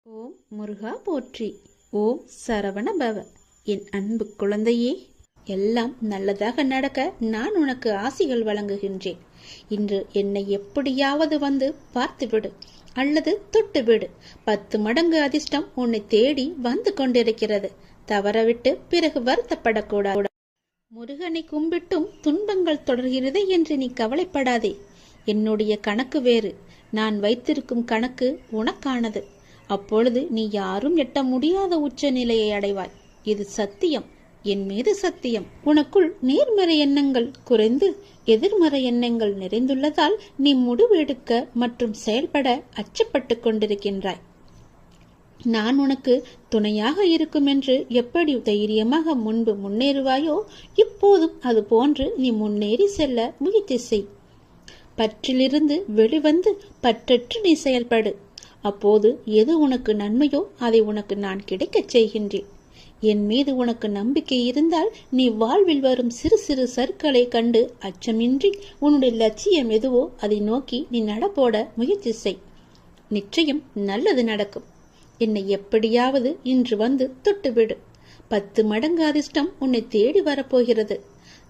ஓம் முருகா போற்றி. ஓம் சரவண பவ. என் அன்பு குழந்தையே, எல்லாம் நல்லதாக நடக்க நான் உனக்கு ஆசிகள் வழங்குகின்றேன். இன்று என்னை எப்படியாவது வந்து பார்த்துவிடு அல்லது தொட்டுவிடு. 10 மடங்கு அதிர்ஷ்டம் உன்னை தேடி வந்து கொண்டிருக்கிறது. தவறவிட்டு பிறகு வருத்தப்படக்கூடாது. முருகனை கும்பிட்டும் துன்பங்கள் தொடர்கிறது என்று நீ கவலைப்படாதே. என்னுடைய கணக்கு வேறு. நான் வைத்திருக்கும் கணக்கு உனக்கானது. அப்பொழுது நீ யாரும் எட்ட முடியாத உச்ச நிலையை அடைவாய். இது சத்தியம், என் மீது சத்தியம். உனக்குள் நேர்மறை எண்ணங்கள் குறைந்து எதிர்மறை எண்ணங்கள் நிறைந்துள்ளதால் நீ முடிவு எடுக்க மற்றும் செயல்பட அச்சப்பட்டு கொண்டிருக்கின்றாய். நான் உனக்கு துணையாக இருக்கும் என்று எப்படி தைரியமாக முன்பு முன்னேறுவாயோ, இப்போதும் அது போன்று நீ முன்னேறி செல்ல முயற்சி செய். பற்றிலிருந்து வெளிவந்து பற்றற்று நீ செயல்படு. அப்போது எது உனக்கு நன்மையோ அதை உனக்கு நான் கிடைக்கச் செய்கின்றேன். என் மீது உனக்கு நம்பிக்கை இருந்தால் நீ வாழ்வில் வரும் சிறு சிறு சறுக்களை கண்டு அச்சமின்றி உன்னுடைய லட்சியம் எதுவோ அதை நோக்கி நீ நடப்போட முயற்சி செய். நிச்சயம் நல்லது நடக்கும். என்னை எப்படியாவது இன்று வந்து தொட்டுவிடு. 10 மடங்கு அதிர்ஷ்டம் உன்னை தேடி வரப்போகிறது.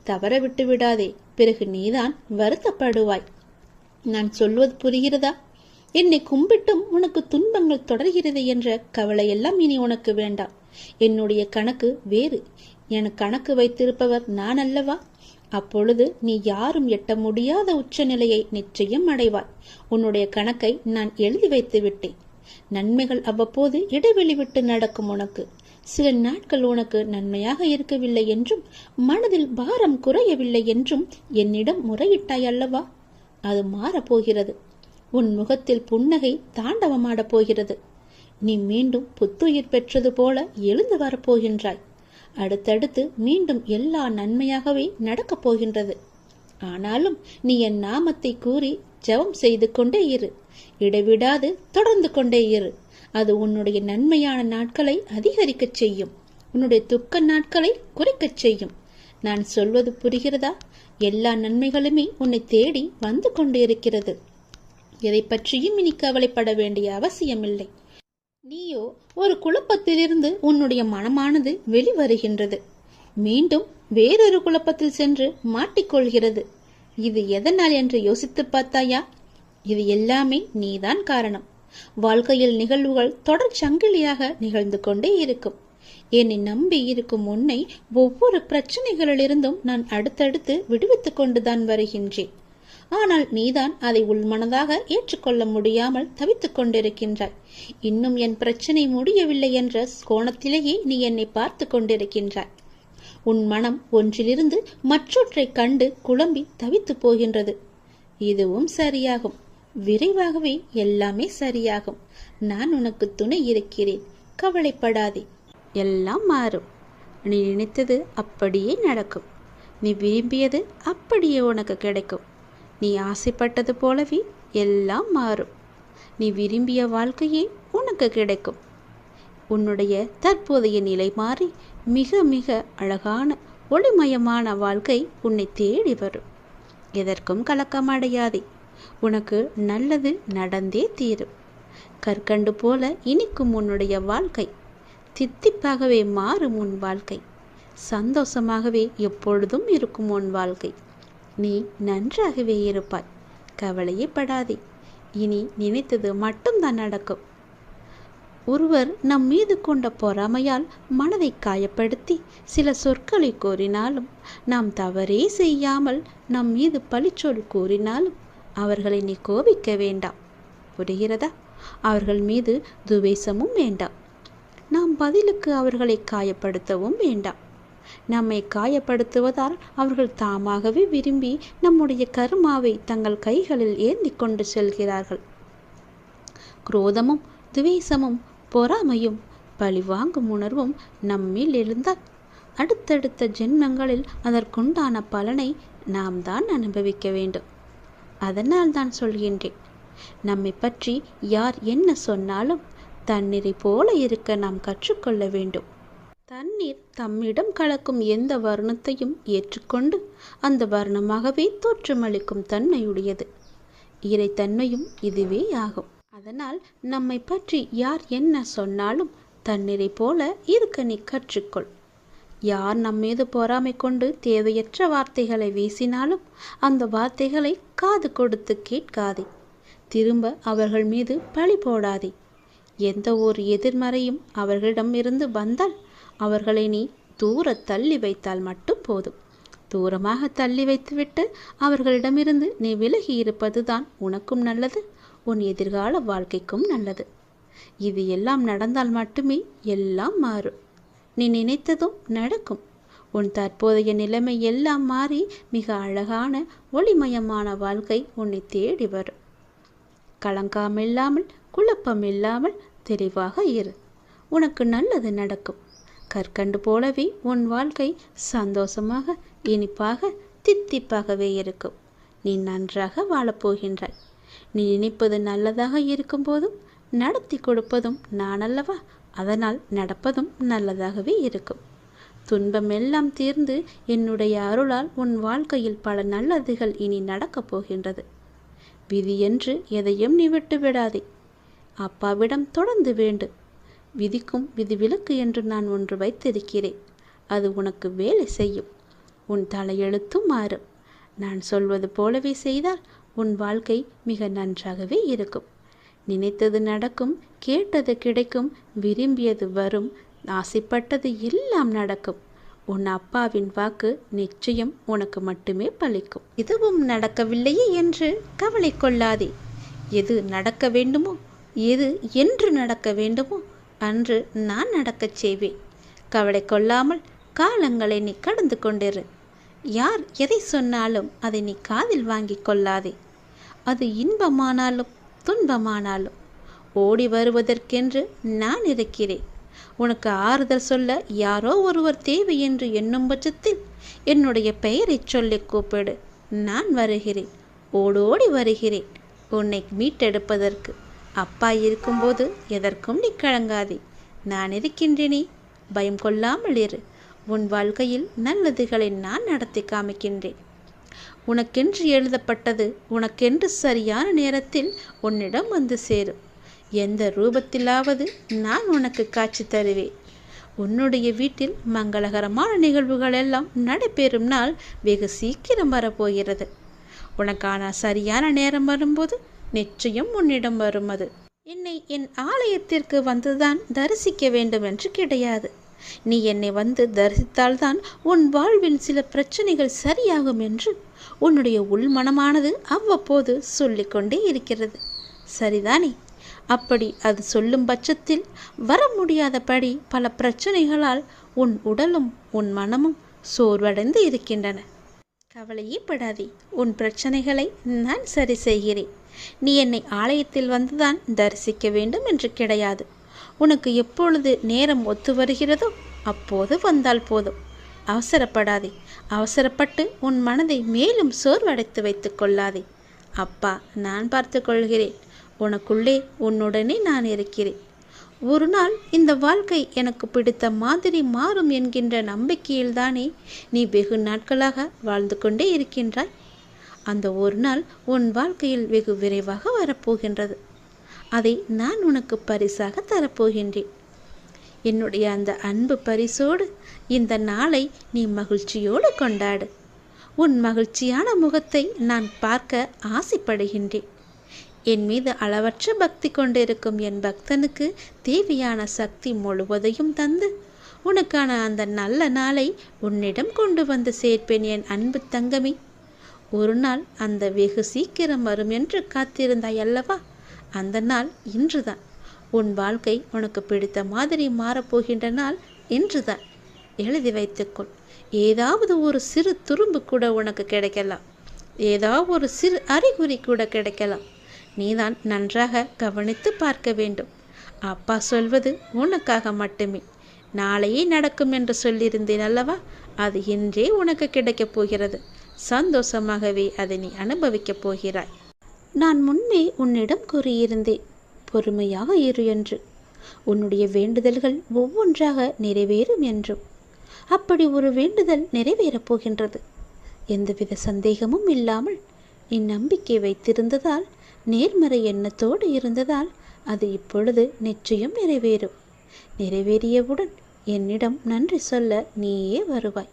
தவற விட்டு விடாதே, பிறகு நீதான் வருத்தப்படுவாய். நான் சொல்வது புரிகிறதா? என்னை கும்பிட்டும் உனக்கு துன்பங்கள் தொடர்கிறது என்ற கவலையெல்லாம் இனி உனக்கு வேண்டாம். என்னுடைய கணக்கு வேறு. என் கணக்கு வைத்திருப்பவர் நான் அல்லவா? அப்பொழுது நீ யாரும் எட்ட முடியாத உச்சநிலையை நிச்சயம் அடைவாய். உன்னுடைய கணக்கை நான் எழுதி வைத்து விட்டேன். நன்மைகள் அவ்வப்போது இடைவெளி விட்டு நடக்கும். உனக்கு சில நாட்கள் உனக்கு நன்மையாக இருக்கவில்லை என்றும் மனதில் பாரம் குறையவில்லை என்றும் என்னிடம் முறையிட்டாய் அல்லவா? அது மாறப்போகிறது. உன் முகத்தில் புன்னகை தாண்டவமாடப் போகிறது. நீ மீண்டும் புத்துயிர் பெற்றது போல எழுந்து வரப்போகின்றாய். அடுத்தடுத்து மீண்டும் எல்லா நன்மையாகவே நடக்கப் போகின்றது. ஆனாலும் நீ என் நாமத்தை கூறி ஜெபம் செய்து கொண்டே இரு. இடைவிடாது தொடர்ந்து கொண்டே இரு. அது உன்னுடைய நன்மையான நாட்களை அதிகரிக்கச் செய்யும். உன்னுடைய துக்க நாட்களை குறைக்கச் செய்யும். நான் சொல்வது புரிகிறதா? எல்லா நன்மைகளுமே உன்னை தேடி வந்து கொண்டு இருக்கிறது. எதை பற்றியும் இனி கவலைப்பட வேண்டிய அவசியமில்லை. நீயோ ஒரு குழப்பத்திலிருந்து உன்னுடைய மனமானது வெளிவருகின்றது. மீண்டும் வேறொரு குழப்பத்தில் சென்று மாட்டிக்கொள்கிறது. இது எதனால் என்று யோசித்து பார்த்தாயா? இது எல்லாமே நீதான் காரணம். வாழ்க்கையில் நிகழ்வுகள் தொடர் சங்கிலியாக நிகழ்ந்து கொண்டே இருக்கும். என்னை நம்பி இருக்கும் உன்னை ஒவ்வொரு பிரச்சனைகளிலிருந்தும் நான் அடுத்தடுத்து விடுவித்துக் கொண்டுதான் வருகின்றேன். ஆனால் நீதான் அதை உள்மனதாக ஏற்றுக்கொள்ள முடியாமல் தவித்துக் கொண்டிருக்கின்றாய். இன்னும் என் பிரச்சனை முடியவில்லை என்ற கோணத்திலேயே நீ என்னை பார்த்து கொண்டிருக்கின்றாய். உன் மனம் ஒன்றிலிருந்து மற்றொன்றை கண்டு குழம்பி தவித்து போகின்றது. இதுவும் சரியாகும். விரைவாகவே எல்லாமே சரியாகும். நான் உனக்கு துணை இருக்கிறேன். கவலைப்படாதே. எல்லாம் மாறும். நீ நினைத்தது அப்படியே நடக்கும். நீ விரும்பியது அப்படியே உனக்கு கிடைக்கும். நீ ஆசைப்பட்டது போலவே எல்லாம் மாறும். நீ விரும்பிய வாழ்க்கையே உனக்கு கிடைக்கும். உன்னுடைய தற்போதைய நிலை மாறி மிக மிக அழகான ஒளிமயமான வாழ்க்கை உன்னை தேடி வரும். எதற்கும் கலக்கமடையாதே. உனக்கு நல்லது நடந்தே தீரும். கற்கண்டு போல இனிக்கும் உன்னுடைய வாழ்க்கை. தித்திப்பாகவே மாறும் உன் வாழ்க்கை. சந்தோஷமாகவே எப்பொழுதும் இருக்கும் உன் வாழ்க்கை. நீ நன்றாகவே இருப்பாய். கவலையே படாதே. இனி நினைத்தது மட்டும்தான் நடக்கும். ஒருவர் நம் மீது கொண்ட பொறாமையால் மனதை காயப்படுத்தி சில சொற்களை கூறினாலும், நாம் தவறே செய்யாமல் நம் மீது பழிச்சொல் கூறினாலும் அவர்களை நீ கோபிக்க வேண்டாம். புரிகிறதா? அவர்கள் மீது துவேஷமும் வேண்டாம். நாம் பதிலுக்கு அவர்களை காயப்படுத்தவும் வேண்டாம். நம்மை காயப்படுத்துவதால் அவர்கள் தாமாகவே விரும்பி நம்முடைய கர்மாவை தங்கள் கைகளில் ஏந்தி கொண்டு செல்கிறார்கள். குரோதமும் துவேஷமும் பொறாமையும் பழிவாங்கும் உணர்வும் நம்மில் எழுந்தால் அடுத்தடுத்த ஜென்மங்களில் அதற்குண்டான பலனை நாம் தான் அனுபவிக்க வேண்டும். அதனால் தான் சொல்கின்றேன், நம்மை பற்றி யார் என்ன சொன்னாலும் தண்ணீரை போல இருக்க நாம் கற்றுக்கொள்ள வேண்டும். தண்ணீர் தம்மிடம் கலக்கும் எந்த வர்ணத்தையும் ஏற்றுக்கொண்டு அந்த வர்ணமாகவே தோற்றமளிக்கும் தன்மையுடையது. இறைத்தன்மையும் இதுவே ஆகும். அதனால் நம்மை பற்றி யார் என்ன சொன்னாலும் தண்ணீரை போல இருக்க நீ கற்றுக்கொள். யார் நம்மீது பொறாமை கொண்டு தேவையற்ற வார்த்தைகளை வீசினாலும் அந்த வார்த்தைகளை காது கொடுத்து கேட்காதே. திரும்ப அவர்கள் மீது பழி போடாதே. எந்த ஒரு எதிர்மறையும் அவர்களிடம் இருந்து வந்தால் அவர்களை நீ தூர தள்ளி வைத்தால் மட்டும் போதும். தூரமாக தள்ளி வைத்துவிட்டு அவர்களிடமிருந்து நீ விலகி இருப்பதுதான் உனக்கும் நல்லது, உன் எதிர்கால வாழ்க்கைக்கும் நல்லது. இது எல்லாம் நடந்தால் மட்டுமே எல்லாம் மாறும். நீ நினைத்ததும் நடக்கும். உன் தற்போதைய நிலைமை எல்லாம் மாறி மிக அழகான ஒளிமயமான வாழ்க்கை உன்னை தேடி வரும். கலங்காமில்லாமல் குழப்பமில்லாமல் தெளிவாக இரு. உனக்கு நல்லது நடக்கும். கற்கண்டு போலவே உன் வாழ்க்கை சந்தோஷமாக இனிப்பாக தித்திப்பாகவே இருக்கும். நீ நன்றாக வாழப்போகின்றாய். நீ நினைப்பது நல்லதாக இருக்கும் போதும் நடத்தி கொடுப்பதும் நான் அல்லவா, அதனால் நடப்பதும் நல்லதாகவே இருக்கும். துன்பம் எல்லாம் தீர்ந்து என்னுடைய அருளால் உன் வாழ்க்கையில் பல நல்லதுகள் இனி நடக்கப் போகின்றது. விதி என்று எதையும் நீ விட்டு விடாதே. அப்பாவிடம் தொடர்ந்து வேண்டு. விதிக்கும் விதிவிலக்கு என்று நான் ஒன்று வைத்திருக்கிறேன். அது உனக்கு வேலை செய்யும். உன் தலையெழுத்தும் மாறும். நான் சொல்வது போலவே செய்தால் உன் வாழ்க்கை மிக நன்றாகவே இருக்கும். நினைத்தது நடக்கும், கேட்டது கிடைக்கும், விரும்பியது வரும், ஆசைப்பட்டது எல்லாம் நடக்கும். உன் அப்பாவின் வாக்கு நிச்சயம் உனக்கு மட்டுமே பலிக்கும். எதுவும் நடக்கவில்லையே என்று கவலை கொள்ளாதே. எது நடக்க வேண்டுமோ, எது என்று நடக்க வேண்டுமோ அன்று நான் நடக்கச் செய்வேன். கவலை கொள்ளாமல் காலங்களை நீ கடந்து கொண்டிரு. யார் எதை சொன்னாலும் அதை நீ காதில் வாங்கி கொள்ளாதே. அது இன்பமானாலும் துன்பமானாலும் ஓடி வருவதற்கென்று நான் இருக்கிறேன். உனக்கு ஆறுதல் சொல்ல யாரோ ஒருவர் தேவை என்று எண்ணும் பட்சத்தில் என்னுடைய பெயரை சொல்லி கூப்பிடு. நான் வருகிறேன், ஓடோடி வருகிறேன் உன்னை மீட்டெடுப்பதற்கு. அப்பா இருக்கும்போது எதற்கும் நீ கலங்காதே. நான் இருக்கின்றேனே, பயம் கொள்ளாமல் இரு. உன் வாழ்க்கையில் நல்லதுகளை நான் நடத்தி காமிக்கின்றேன். உனக்கென்று எழுதப்பட்டது உனக்கென்று சரியான நேரத்தில் உன்னிடம் வந்து சேரும். எந்த ரூபத்திலாவது நான் உனக்கு காட்சி தருவேன். உன்னுடைய வீட்டில் மங்களகரமான நிகழ்வுகள் எல்லாம் நடைபெறும் நாள் வெகு சீக்கிரம் வரப்போகிறது. உனக்கான சரியான நேரம் வரும்போது நிச்சயம் உன்னிடம் வரும். அது என்னை என் ஆலயத்திற்கு வந்துதான் தரிசிக்க வேண்டும் என்று கிடையாது. நீ என்னை வந்து தரிசித்தால்தான் உன் வாழ்வில் சில பிரச்சனைகள் சரியாகும் என்று உன்னுடைய உள்மனமானது அவ்வப்போது சொல்லிக்கொண்டே இருக்கிறது. சரிதானே? அப்படி அது சொல்லும் பட்சத்தில் வர முடியாதபடி பல பிரச்சனைகளால் உன் உடலும் உன் மனமும் சோர்வடைந்து இருக்கின்றன. கவலையே படாதே. உன் பிரச்சனைகளை நான் சரி செய்கிறேன். நீ என்னை ஆலயத்தில் வந்துதான் தரிசிக்க வேண்டும் என்று கிடையாது. உனக்கு எப்பொழுது நேரம் ஒத்து வருகிறதோ அப்போது வந்தால் போதும். அவசரப்படாதே. அவசரப்பட்டு உன் மனதை மேலும் சோர்வடைத்து வைத்துக் கொள்ளாதே. அப்பா நான் பார்த்து கொள்கிறேன். உனக்குள்ளே உன்னுடனே நான் இருக்கிறேன். ஒரு நாள் இந்த வாழ்க்கை எனக்கு பிடித்த மாதிரி மாறும் என்கின்ற நம்பிக்கையில்தானே நீ வெகு நாட்களாக வாழ்ந்து கொண்டே இருக்கின்றாய். அந்த ஒரு நாள் உன் வாழ்க்கையில் வெகு விரைவாக வரப்போகின்றது. அதை நான் உனக்கு பரிசாக தரப்போகின்றேன். என்னுடைய அந்த அன்பு பரிசோடு இந்த நாளை நீ மகிழ்ச்சியோடு கொண்டாடு. உன் மகிழ்ச்சியான முகத்தை நான் பார்க்க ஆசைப்படுகின்றேன். என் மீது அளவற்ற பக்தி கொண்டிருக்கும் என் பக்தனுக்கு தேவையான சக்தி முழுவதையும் தந்து உனக்கான அந்த நல்ல நாளை உன்னிடம் கொண்டு வந்து சேர்ப்பேன் என் அன்பு தங்கமே. ஒரு நாள் அந்த வெகு சீக்கிரம் வரும் என்று காத்திருந்தாய் அல்லவா? அந்த நாள் இன்றுதான். உன் வாழ்க்கை உனக்கு பிடித்த மாதிரி மாறப்போகின்ற நாள் இன்றுதான். எழுதி வைத்துக்கொள். ஏதாவது ஒரு சிறு துரும்பு கூட உனக்கு கிடைக்கலாம். ஏதாவது ஒரு சிறு அறிகுறி கூட கிடைக்கலாம். நீதான் நன்றாக கவனித்து பார்க்க வேண்டும். அப்பா சொல்வது உனக்காக மட்டுமே. நாளையே நடக்கும் என்று சொல்லியிருந்தேன் அல்லவா? அது இன்றே உனக்கு கிடைக்கப் போகிறது. சந்தோஷமாகவே அதை நீ அனுபவிக்கப் போகிறாய். நான் முன்னே உன்னிடம் கூறியிருந்தேன், பொறுமையாக இரு என்று. உன்னுடைய வேண்டுதல்கள் ஒவ்வொன்றாக நிறைவேறும் என்றும். அப்படி ஒரு வேண்டுதல் நிறைவேறப் போகின்றது. எந்தவித சந்தேகமும் இல்லாமல் நீ நம்பிக்கை வைத்திருந்ததால் நேர்மறை எண்ணத்தோடு இருந்ததால் அது இப்பொழுது நிச்சயம் நிறைவேறும். நிறைவேறியவுடன் என்னிடம் நன்றி சொல்ல நீயே வருவாய்.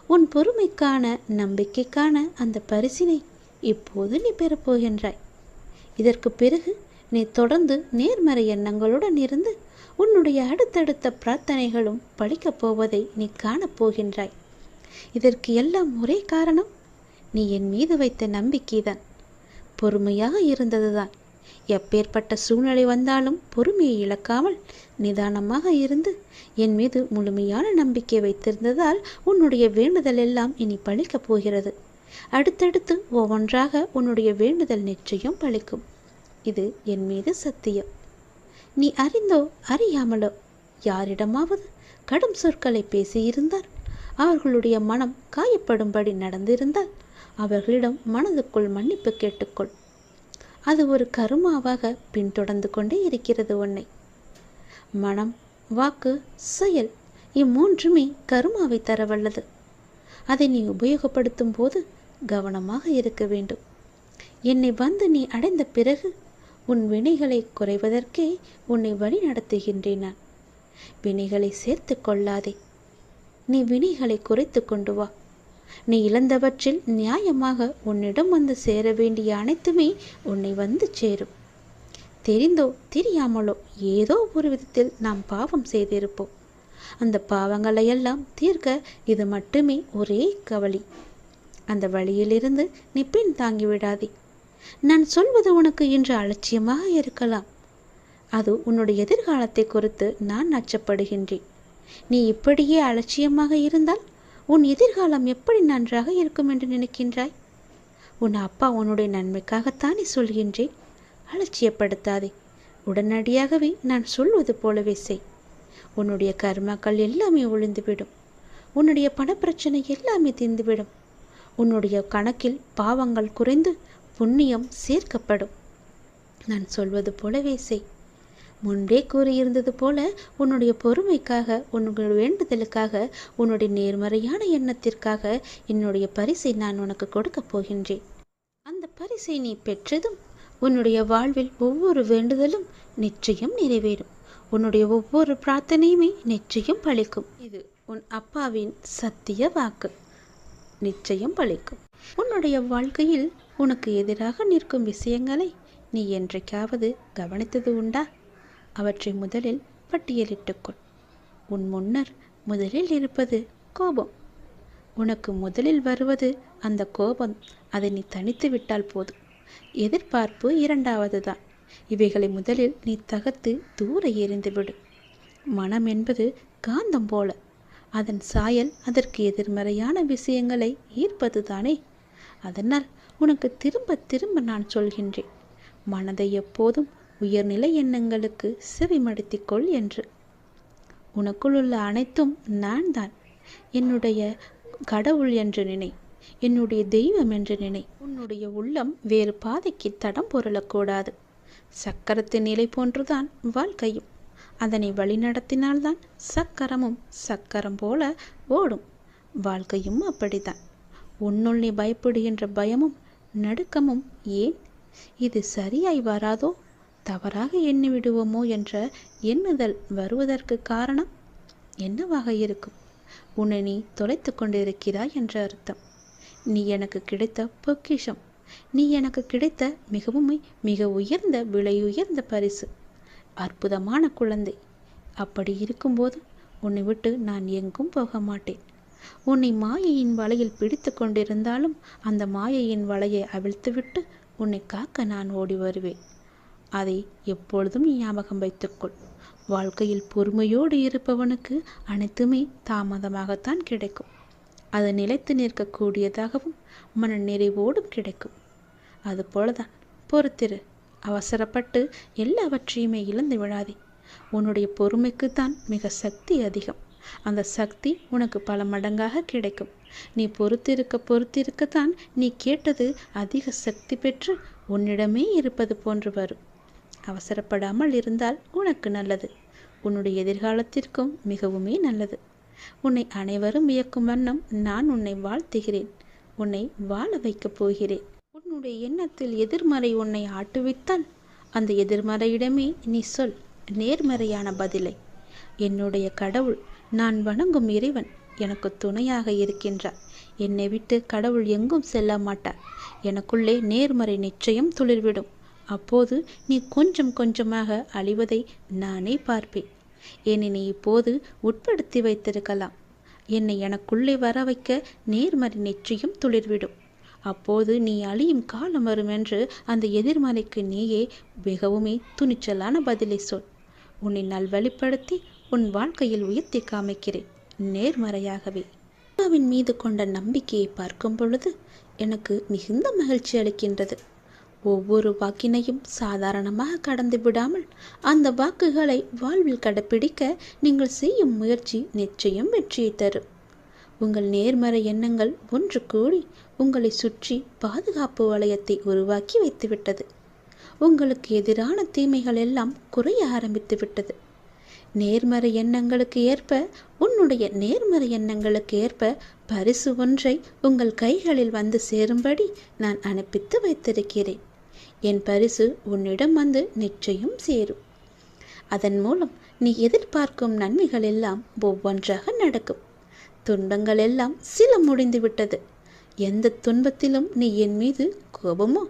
உன் பொறுமைக்கான, நம்பிக்கைக்கான அந்த பரிசினை இப்போது நீ பெறப்போகின்றாய். இதற்கு பிறகு நீ தொடர்ந்து நேர்மறை எண்ணங்களுடன் இருந்து உன்னுடைய அடுத்தடுத்த பிரார்த்தனைகளும் பலிக்கப் போவதை நீ காணப்போகின்றாய். இதற்கு எல்லாம் ஒரே காரணம், நீ என் மீது வைத்த நம்பிக்கைதான், பொறுமையாக இருந்ததுதான். எப்பேற்பட்ட சூழ்நிலை வந்தாலும் பொறுமையை இழக்காமல் நிதானமாக இருந்து என் மீது முழுமையான நம்பிக்கை வைத்திருந்ததால் உன்னுடைய வேண்டுதல் எல்லாம் இனி பலிக்கப் போகிறது. அடுத்தடுத்து ஒவ்வொன்றாக உன்னுடைய வேண்டுதல் நிச்சயம் பலிக்கும். இது என் மீது சத்தியம். நீ அறிந்தோ அறியாமலோ யாரிடமாவது கடும் சொற்களை பேசியிருந்தால், அவர்களுடைய மனம் காயப்படும்படி நடந்திருந்தால் அவர்களிடம் மனதுக்குள் மன்னிப்பு கேட்டுக்கொள். அது ஒரு கருமாவாக பின்தொடர்ந்து கொண்டே இருக்கிறது உன்னை. மனம், வாக்கு, செயல் இம்மூன்றுமே கருமாவை தரவல்லது. அதை நீ உபயோகப்படுத்தும் போது கவனமாக இருக்க வேண்டும். என்னை வந்து நீ அடைந்த பிறகு உன் வினைகளை குறைவதற்கே உன்னை வழி நடத்துகின்றேன் நான். வினைகளை சேர்த்து கொள்ளாதே, நீ வினைகளை குறைத்து கொண்டு வா. நீ இழந்தவற்றில் நியாயமாக உன்னிடம் வந்து சேர வேண்டிய அனைத்துமே உன்னை வந்து சேரும். தெரிந்தோ தெரியாமலோ ஏதோ ஒரு விதத்தில் நாம் பாவம் செய்திருப்போம். அந்த பாவங்களையெல்லாம் தீர்க்க இது மட்டுமே ஒரே கவலி. அந்த வழியிலிருந்து நீ பின் தாங்கிவிடாதே. நான் சொல்வது உனக்கு இன்று அலட்சியமாக இருக்கலாம். அது உன்னுடைய எதிர்காலத்தை குறித்து நான் அச்சப்படுகின்றேன். நீ இப்படியே அலட்சியமாக இருந்தால் உன் எதிர்காலம் எப்படி நன்றாக இருக்கும் என்று நினைக்கின்றாய்? உன் அப்பா உன்னுடைய நன்மைக்காகத்தானே சொல்கின்றேன். அலட்சியப்படுத்தாதே. உடனடியாகவே நான் சொல்வது போலவே செய். உன்னுடைய கர்மாக்கள் எல்லாமே ஒழிந்துவிடும். உன்னுடைய பணப்பிரச்சனை எல்லாமே தீர்ந்துவிடும். உன்னுடைய கணக்கில் பாவங்கள் குறைந்து புண்ணியம் சேர்க்கப்படும். நான் சொல்வது போலவே செய். முன்பே கூறியிருந்தது போல உன்னுடைய பொறுமைக்காக, உன்னுடைய வேண்டுதலுக்காக, உன்னுடைய நேர்மறையான எண்ணத்திற்காக என்னுடைய பரிசை நான் உனக்கு கொடுக்கப் போகின்றேன். அந்த பரிசை நீ பெற்றதும் உன்னுடைய வாழ்வில் ஒவ்வொரு வேண்டுதலும் நிச்சயம் நிறைவேறும். உன்னுடைய ஒவ்வொரு பிரார்த்தனையுமே நிச்சயம் பலிக்கும். இது உன் அப்பாவின் சத்திய வாக்கு. நிச்சயம் பலிக்கும். உன்னுடைய வாழ்க்கையில் உனக்கு எதிராக நிற்கும் விஷயங்களை நீ என்றைக்காவது கவனித்தது உண்டா? அவற்றை முதலில் பட்டியலிட்டுக்கொள். உன் முன்னர் முதலில் இருப்பது கோபம். உனக்கு முதலில் வருவது அந்த கோபம். அதை நீ தனித்து விட்டால் போதும். எதிர்பார்ப்பு இரண்டாவது தான். இவைகளை முதலில் நீ தகர்த்து தூர எறிந்துவிடு. மனம் என்பது காந்தம் போல. அதன் சாயல் அதற்கு எதிர்மறையான விஷயங்களை ஈர்ப்பது தானே. அதனால் உனக்கு திரும்ப திரும்ப நான் சொல்கின்றேன், மனதை எப்போதும் உயர்நிலை எண்ணங்களுக்கு செவிமடுத்திக்கொள் என்று. உனக்குள் உள்ள அனைத்தும் நான் தான். என்னுடைய கடவுள் என்று நினை, என்னுடைய தெய்வம் என்று நினை. உன்னுடைய உள்ளம் வேறு பாதைக்கு தடம் பொருளக்கூடாது. சக்கரத்தின் நிலை போன்றுதான் வாழ்க்கையும். அதனை வழிநடத்தினால்தான் சக்கரமும் சக்கரம் போல ஓடும். வாழ்க்கையும் அப்படித்தான். உன்னுள் நீ பயப்படுகின்ற பயமும் நடுக்கமும் ஏன்? இது சரியாய் வராதோ, தவறாக எண்ணி விடுவோமோ என்ற எண்ணுதல் வருவதற்கு காரணம் என்னவாக இருக்கும்? உன்னை நீ தொலைத்து கொண்டிருக்கிறாய் என்ற அர்த்தம். நீ எனக்கு கிடைத்த பொக்கிஷம். நீ எனக்கு கிடைத்த மிக உயர்ந்த விலையுயர்ந்த பரிசு. அற்புதமான குழந்தை. அப்படி இருக்கும்போது உன்னை விட்டு நான் எங்கும் போக மாட்டேன். உன்னை மாயையின் வலையில் பிடித்து கொண்டிருந்தாலும் அந்த மாயையின் வலையை அவிழ்த்துவிட்டு உன்னை காக்க நான் ஓடி வருவேன். அதை எப்பொழுதும் ஞாபகம் வைத்துக்கொள். வாழ்க்கையில் பொறுமையோடு இருப்பவனுக்கு அனைத்துமே தாமதமாகத்தான் கிடைக்கும். அது நிலைத்து நிற்கக்கூடியதாகவும் மன நிறைவோடும் கிடைக்கும். அதுபோலதான் பொறுத்திரு. அவசரப்பட்டு எல்லாவற்றையுமே இழந்து விடாதே. உன்னுடைய பொறுமைக்குத்தான் மிக சக்தி அதிகம். அந்த சக்தி உனக்கு பல மடங்காக கிடைக்கும். நீ பொறுத்திருக்கத்தான் நீ கேட்டது அதிக சக்தி பெற்று உன்னிடமே இருப்பது போன்று வரும். அவசரப்படாமல் இருந்தால் உனக்கு நல்லது. உன்னுடைய எதிர்காலத்திற்கும் மிகவுமே நல்லது. உன்னை அனைவரும் வியக்கும் வண்ணம் நான் உன்னை வாழ்த்துகிறேன். உன்னை வாழ வைக்கப் போகிறேன். உன்னுடைய எண்ணத்தில் எதிர்மறை உன்னை ஆட்டுவித்தால் அந்த எதிர்மறையிடமே நீ சொல் நேர்மறையான பதிலை. என்னுடைய கடவுள், நான் வணங்கும் இறைவன் எனக்கு துணையாக இருக்கின்றார். என்னை விட்டு கடவுள் எங்கும் செல்ல மாட்டார். எனக்குள்ளே நேர்மறை நிச்சயம் துளிர்விடும். அப்போது நீ கொஞ்சம் கொஞ்சமாக அழிவதை நானே பார்ப்பேன். என்னை நீ இப்போது உட்படுத்தி வைத்திருக்கலாம். என்னை எனக்குள்ளே வர வைக்க நேர்மறை நிச்சயம் துளிர்விடும். அப்போது நீ அழியும் காலம் வரும் என்று அந்த எதிர்மறைக்கு நீயே மிகவுமே துணிச்சலான பதிலை சொல். உன்னை நல்வழிப்படுத்தி உன் வாழ்க்கையில் உயர்த்தி காமிக்கிறேன், நேர்மறையாகவே. அப்பாவின் மீது கொண்ட நம்பிக்கையை பார்க்கும் பொழுது எனக்கு மிகுந்த மகிழ்ச்சி அளிக்கின்றது. ஒவ்வொரு வாக்கினையும் சாதாரணமாக கடந்து விடாமல் அந்த வாக்குகளை வாழ்வில் கடைப்பிடிக்க நீங்கள் செய்யும் முயற்சி நிச்சயம் வெற்றியை தரும். உங்கள் நேர்மறை எண்ணங்கள் ஒன்று கூடி உங்களை சுற்றி பாதுகாப்பு வளையத்தை உருவாக்கி வைத்துவிட்டது. உங்களுக்கு எதிரான தீமைகள் எல்லாம் குறைய ஆரம்பித்து விட்டது. நேர்மறை எண்ணங்களுக்கு ஏற்ப, உன்னுடைய நேர்மறை எண்ணங்களுக்கு ஏற்ப பரிசு ஒன்றை உங்கள் கைகளில் வந்து சேரும்படி நான் அனுப்பித்து வைத்திருக்கிறேன். என் பரிசு உன்னிடம் வந்து நிச்சயம் சேரும். அதன் மூலம் நீ எதிர்பார்க்கும் நன்மைகள் எல்லாம் ஒவ்வொன்றாக நடக்கும். துன்பங்கள் எல்லாம் சில முடிந்து விட்டது. எந்த துன்பத்திலும் நீ என் மீது கோபமோ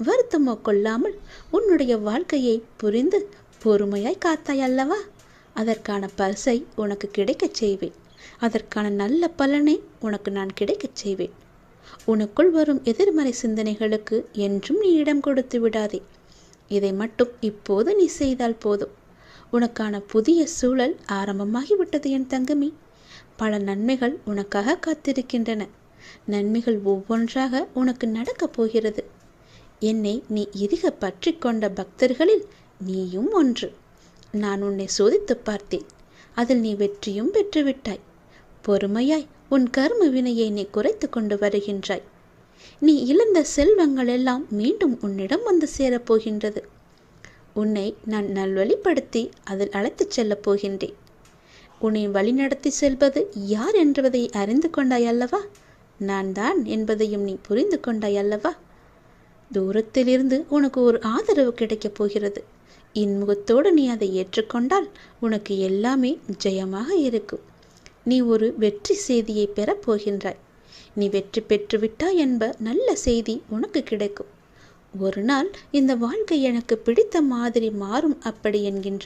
வருத்தமோ கொள்ளாமல் உன்னுடைய வாழ்க்கையை புரிந்து பொறுமையாய் காத்தாய் அல்லவா? அதற்கான பரிசை உனக்கு கிடைக்கச் செய்வேன். அதற்கான நல்ல பலனை உனக்கு நான் கிடைக்கச் செய்வேன். உனக்குள் வரும் எதிர்மறை சிந்தனைகளுக்கு என்றும் நீ இடம் கொடுத்து விடாதே. இதை மட்டும் இப்போது நீ செய்தால் போதும். உனக்கான புதிய சூழல் ஆரம்பமாகிவிட்டது என் தங்கமி. பல நன்மைகள் உனக்காக காத்திருக்கின்றன. நன்மைகள் ஒவ்வொன்றாக உனக்கு நடக்கப் போகிறது. என்னை நீ இறுக பற்றி கொண்ட பக்தர்களில் நீயும் ஒன்று. நான் உன்னை சோதித்து பார்த்தேன். அதில் நீ வெற்றியும் பெற்றுவிட்டாய். பொறுமையாய் உன் கர்ம வினையை நீ குறைத்து கொண்டு வருகின்றாய். நீ இழந்த செல்வங்கள் எல்லாம் மீண்டும் உன்னிடம் வந்து சேரப்போகின்றது. உன்னை நான் நல்வழிப்படுத்தி அதில் அழைத்துச் செல்லப் போகின்றேன். உன்னை வழிநடத்தி செல்வது யார் என்பதை அறிந்து கொண்டாய் அல்லவா? நான் தான் என்பதையும் நீ புரிந்து கொண்டாய் அல்லவா? தூரத்திலிருந்து உனக்கு ஒரு ஆதரவு கிடைக்கப் போகிறது. இன்முகத்தோடு நீ அதை ஏற்றுக்கொண்டால் உனக்கு எல்லாமே ஜெயமாக இருக்கும். நீ ஒரு வெற்றி செய்தியை பெறப் போகின்றாய். நீ வெற்றி பெற்றுவிட்டாய் என்ப நல்ல செய்தி உனக்கு கிடைக்கும். ஒரு நாள் இந்த வாழ்க்கை எனக்கு பிடித்த மாதிரி மாறும் அப்படி என்கின்ற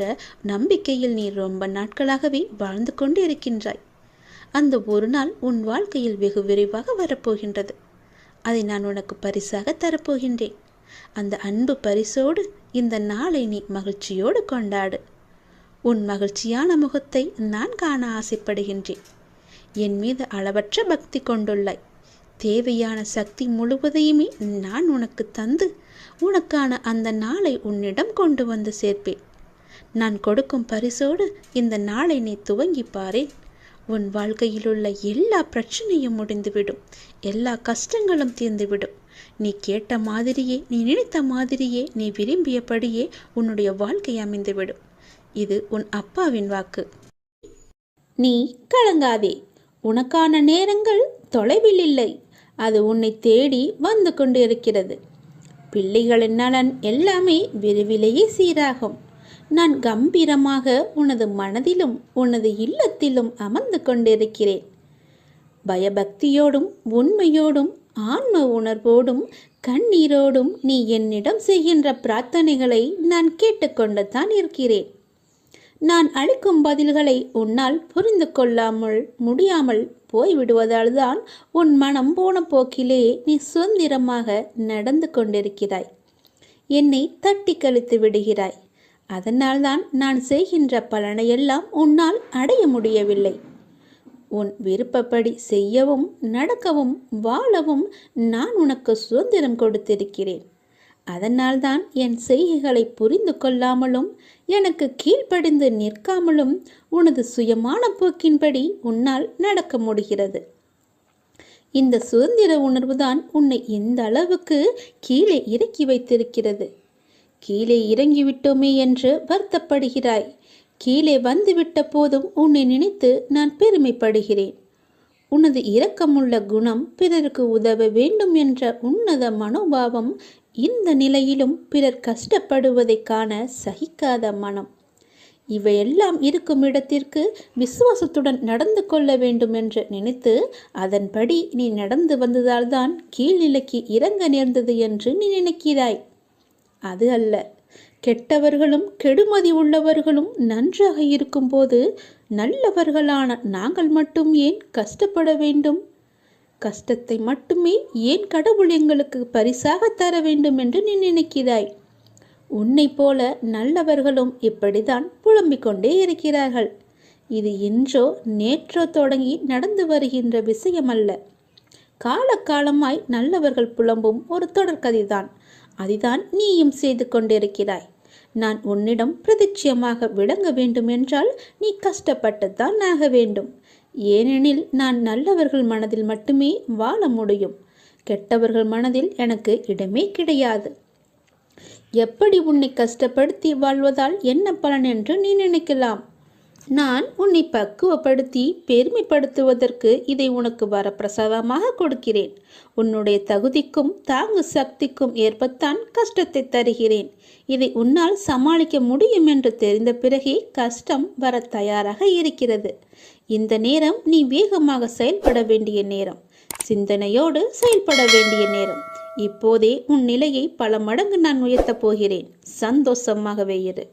நம்பிக்கையில் நீ ரொம்ப நாட்களாகவே வாழ்ந்து கொண்டு இருக்கின்றாய். அந்த ஒரு நாள் உன் வாழ்க்கையில் வெகு விரைவாக வரப்போகின்றது. அதை நான் உனக்கு பரிசாக தரப்போகின்றேன். அந்த அன்பு பரிசோடு இந்த நாளை நீ மகிழ்ச்சியோடு கொண்டாடு. உன் மகிழ்ச்சியான முகத்தை நான் காண ஆசைப்படுகின்றேன். என் மீது அளவற்ற பக்தி கொண்டுள்ளாய். தேவையான சக்தி முழுவதையுமே நான் உனக்கு தந்து உனக்கான அந்த நாளை உன்னிடம் கொண்டு வந்து சேர்ப்பேன். நான் கொடுக்கும் பரிசோடு இந்த நாளை நீ துவங்கி பாரேன். உன் வாழ்க்கையில் உள்ள எல்லா பிரச்சனையும் முடிந்துவிடும். எல்லா கஷ்டங்களும் தீர்ந்துவிடும். நீ கேட்ட மாதிரியே, நீ நினைத்த மாதிரியே, நீ விரும்பியபடியே உன்னுடைய வாழ்க்கை அமைந்துவிடும். இது உன் அப்பாவின் வாக்கு. நீ கலங்காதே. உனக்கான நேரங்கள் தொலைவில் இல்லை. அது உன்னை தேடி வந்து கொண்டு இருக்கிறது. பிள்ளைகளின் நலன் எல்லாமே விரைவிலேயே சீராகும். நான் கம்பீரமாக உனது மனதிலும் உனது இல்லத்திலும் அமர்ந்து கொண்டிருக்கிறேன். பயபக்தியோடும் உண்மையோடும் ஆன்ம உணர்வோடும் கண்ணீரோடும் நீ என்னிடம் செய்கின்ற பிரார்த்தனைகளை நான் கேட்டுக்கொண்டு தான் இருக்கிறேன். நான் அளிக்கும் பதில்களை உன்னால் புரிந்து கொள்ளாமல் முடியாமல் போய்விடுவதால் தான் உன் மனம் போன போக்கிலே நீ சுதந்திரமாக நடந்து கொண்டிருக்கிறாய். என்னை தட்டி கழித்து விடுகிறாய். அதனால்தான் நான் செய்கின்ற பலனையெல்லாம் உன்னால் அடைய முடியவில்லை. உன் விருப்பப்படி செய்யவும் நடக்கவும் வாழவும் நான் உனக்கு சுதந்திரம் கொடுத்திருக்கிறேன். அதனால்தான் என் செய்கைகளை புரிந்து கொள்ளாமலும் எனக்கு கீழ்ப்படிந்து நிற்காமலும் உனது சுயமான போக்கின்படி உன்னால் நடக்க முடிகிறது. இந்த சுதந்திர உணர்வுதான் உன்னை இந்த அளவுக்கு கீழே இறக்கி வைத்திருக்கிறது. கீழே இறங்கிவிட்டோமே என்று வருத்தப்படுகிறாய். கீழே வந்துவிட்ட போதும் உன்னை நினைத்து நான் பெருமைப்படுகிறேன். உனது இரக்கமுள்ள குணம், பிறருக்கு உதவ வேண்டும் என்ற உன்னத மனோபாவம், இந்த நிலையிலும் பிறர் கஷ்டப்படுவதை காண சகிக்காத மனம், இவையெல்லாம் இருக்கும் இடத்திற்கு விசுவாசத்துடன் நடந்து கொள்ள வேண்டும் என்று நினைத்து அதன்படி நீ நடந்து வந்ததால்தான் கீழ்நிலைக்கு இறங்க நேர்ந்தது என்று நீ நினைக்கிறாய். அது அல்ல. கெட்டவர்களும் கெடுமதி உள்ளவர்களும் நன்றாக இருக்கும்போது நல்லவர்களான நாங்கள் மட்டும் ஏன் கஷ்டப்பட வேண்டும்? கஷ்டத்தை மட்டுமே ஏன் கடவுள் எங்களுக்கு பரிசாக தர வேண்டும் என்று நீ நினைக்கிறாய். உன்னை போல நல்லவர்களும் இப்படிதான் புலம்பிக் கொண்டே இருக்கிறார்கள். இது இன்றோ நேற்றோ தொடங்கி நடந்து வருகின்ற விஷயம் அல்ல. காலகாலமாய் நல்லவர்கள் புலம்பும் ஒரு தொடர்கதைதான். அதுதான் நீயும் செய்து கொண்டிருக்கிறாய். நான் உன்னிடம் பிரதிட்சியமாக விளங்க வேண்டும் என்றால் நீ கஷ்டப்பட்டுத்தான் ஆக வேண்டும். ஏனெனில் நான் நல்லவர்கள் மனதில் மட்டுமே வாழ முடியும். கெட்டவர்கள் மனதில் எனக்கு இடமே கிடையாது. எப்படி உன்னை கஷ்டப்படுத்தி வாழ்வதால் என்ன பலன் என்று நீ நினைக்கலாம். நான் உன்னை பக்குவப்படுத்தி பெருமைப்படுத்துவதற்கு இதை உனக்கு வரப்பிரசாதமாக கொடுக்கிறேன். உன்னுடைய தகுதிக்கும் தாங்கு சக்திக்கும் ஏற்பத்தான் கஷ்டத்தை தருகிறேன். இதை உன்னால் சமாளிக்க முடியும் என்று தெரிந்த பிறகே கஷ்டம் வர தயாராக இருக்கிறது. இந்த நேரம் நீ வேகமாக செயல்பட வேண்டிய நேரம், சிந்தனையோடு செயல்பட வேண்டிய நேரம். இப்போதே உன் நிலையை பல மடங்கு நான் உயர்த்தப் போகிறேன். சந்தோஷமாகவே இரு.